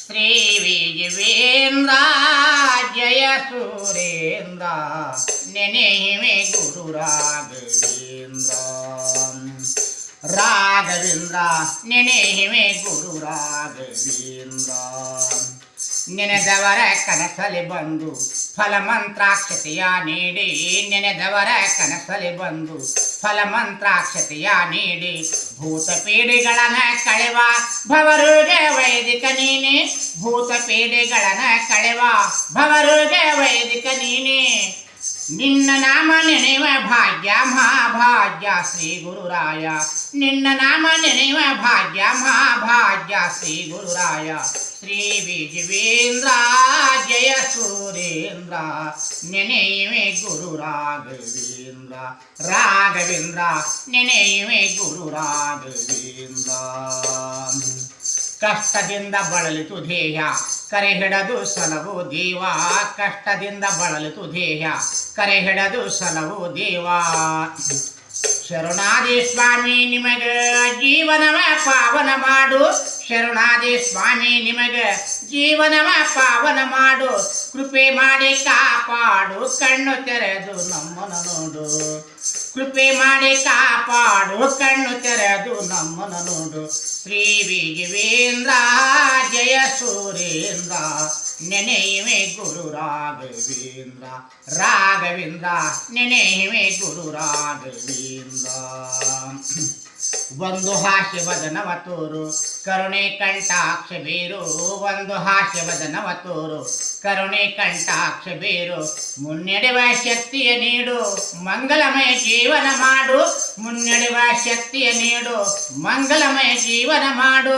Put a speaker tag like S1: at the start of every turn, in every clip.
S1: ಶ್ರೀ ವಿಜಯೇಂದ್ರ ಜಯ ಸುರೇಂದ್ರ ನೆನೆಹಿಮೆ ಗುರು ರಾಘವೇಂದ್ರ ರಾಘವೇಂದ್ರ ನೆನೆಹಿಮೆ ಗುರು ರಾಘವೇಂದ್ರ ನೆನೆದವರ ಕನಸಲಿ ಬಂದು ಫಲಮಂತ್ರಾಕ್ಷತೆಯ ನೀಡಿ ನೆನೆದವರ ಕನಸಲಿ ಬಂದು ಫಲಮಂತ್ರಾಕ್ಷತೆಯ ನೀಡಿ ಭೂತ ಪೀಡೆಗಳನ್ನ ಕಳೆವ ಭವರೋಗ ವೈದಿಕ ನೀನೆ ಭೂತ ಪೀಡೆಗಳನ್ನ ಕಳೆವ ಭವರೋಗ ವೈದಿಕ ನೀನೆ ನಿನ್ನ ನಾಮ ನೆನೆಯುವ ಭಾಗ್ಯ ಮಹಾಭಾಗ್ಯ ಶ್ರೀ ಗುರುರಾಯ ನಿನ್ನ ನಾಮ ನೆನೆಯುವ ಭಾಗ್ಯ ಮಹಾಭಾಗ್ಯ ಶ್ರೀ ಗುರುರಾಯ ಶ್ರೀ ವಿಜಯೇಂದ್ರ ಜಯ ಸುರೇಂದ್ರ ನೆನೆಯುವೆ ಗುರು ರಾಘವೇಂದ್ರ ರಾಘವೇಂದ್ರ ನೆನೆಯುವೆ ಗುರು ರಾಘವೇಂದ್ರ ಕಷ್ಟದಿಂದ ಬಳಲಿತು ದೇಹ ಕರೆ ಹಿಡದು ಸಲವು ದೇವ ಕಷ್ಟದಿಂದ ಬಳಲಿತು ದೇಹ ಕರೆ ಹಿಡದು ಸಲವು ದೇವ ಶರಣಾದಿ ಸ್ವಾಮಿ ನಿಮಗ ಜೀವನವ ಪಾವನ ಮಾಡು ಶರಣಾದಿ ಸ್ವಾಮಿ ನಿಮಗ ಜೀವನವ ಪಾವನ ಮಾಡು ಕೃಪೆ ಮಾಡಿ ಕಾಪಾಡು ಕಣ್ಣು ತೆರೆದು ನಮ್ಮನ್ನು ನೋಡು ಕೃಪೆ ಮಾಡಿ ಕಾಪಾಡು ಕಣ್ಣು ತೆರೆದು ನಮ್ಮನ್ನು ನೋಡು ಶ್ರೀ ವಿಜಯೇಂದ್ರ ಜಯ ಸುರೇಂದ್ರ ನೆನೆಯುವೆ ಗುರು ರಾಘವೇಂದ್ರ ರಾಘವೇಂದ್ರ ನೆನೆಯುವೆ ಗುರು ರಾಘವೇಂದ್ರ ಒಂದು ಹಾಸ್ಯ ವದನವ ತೋರು ಕರುಣೆ ಕಂಟಾಕ್ಷ ಬೇರು ಒಂದು ಹಾಸ್ಯ ವದನವ ತೋರು ಕರುಣೆ ಕಂಟಾಕ್ಷ ಬೇರು ಮುನ್ನಡೆವ ಶಕ್ತಿಯ ನೀಡು ಮಂಗಲಮಯ ಜೀವನ ಮಾಡು ಮುನ್ನಡೆವ ಶಕ್ತಿಯ ನೀಡು ಮಂಗಲಮಯ ಜೀವನ ಮಾಡು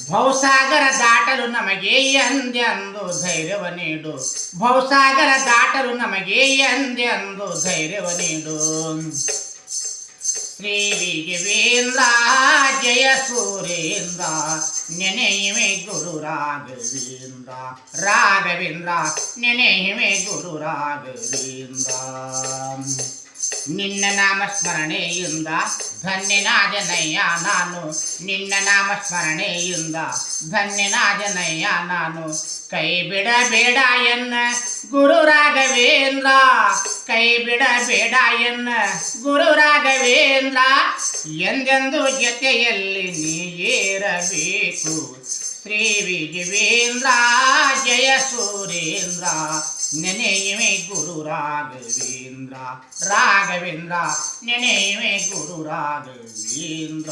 S1: ಭವಸಾಗರ ದಾಟಲು ನಮಗೆ ಎಂದೆಂದು ಧೈರ್ಯವ ನೀಡು ಭವಸಾಗರ ದಾಟಲು ನಮಗೆ ಎಂದೆಂದು ಧೈರ್ಯವ ನೀಡು ಶ್ರೀ ವಿಜಯೇಂದ್ರ ಜಯ ಸುರೇಂದ್ರ ನೆನೆಯುವೆ ಗುರು ರಾಘವೇಂದ್ರ ರಾಘವೇಂದ್ರ ನೆನೆಯುವೆ ಗುರು ರಾಘವೇಂದ್ರ ನಿನ್ನ ನಾಮ ಸ್ಮರಣೆಯಿಂದ ಧನ್ಯನಾದನಯ್ಯ ನಾನು ನಿನ್ನ ನಾಮ ಸ್ಮರಣೆಯಿಂದ ಧನ್ಯನಾದನಯ್ಯ ನಾನು ಕೈ ಬಿಡಬೇಡ ಎನ್ನ ಗುರು ರಾಘವೇಂದ್ರ ಕೈ ಬಿಡಬೇಡ ಎನ್ನ ಗುರು ರಾಘವೇಂದ್ರ ಎಂದೆಂದು ಜೊತೆಯಲ್ಲಿ ನೀ ಏರಬೇಕು ಶ್ರೀ ವಿಜಯೇಂದ್ರ ಜಯ ಸುರೇಂದ್ರ ನೆನೆಯುವೆ ಗುರು ರಾಘವೇಂದ್ರ ರಾಘವೇಂದ್ರ ನೆನೆಯುವೆ ಗುರು ರಾಘವೇಂದ್ರ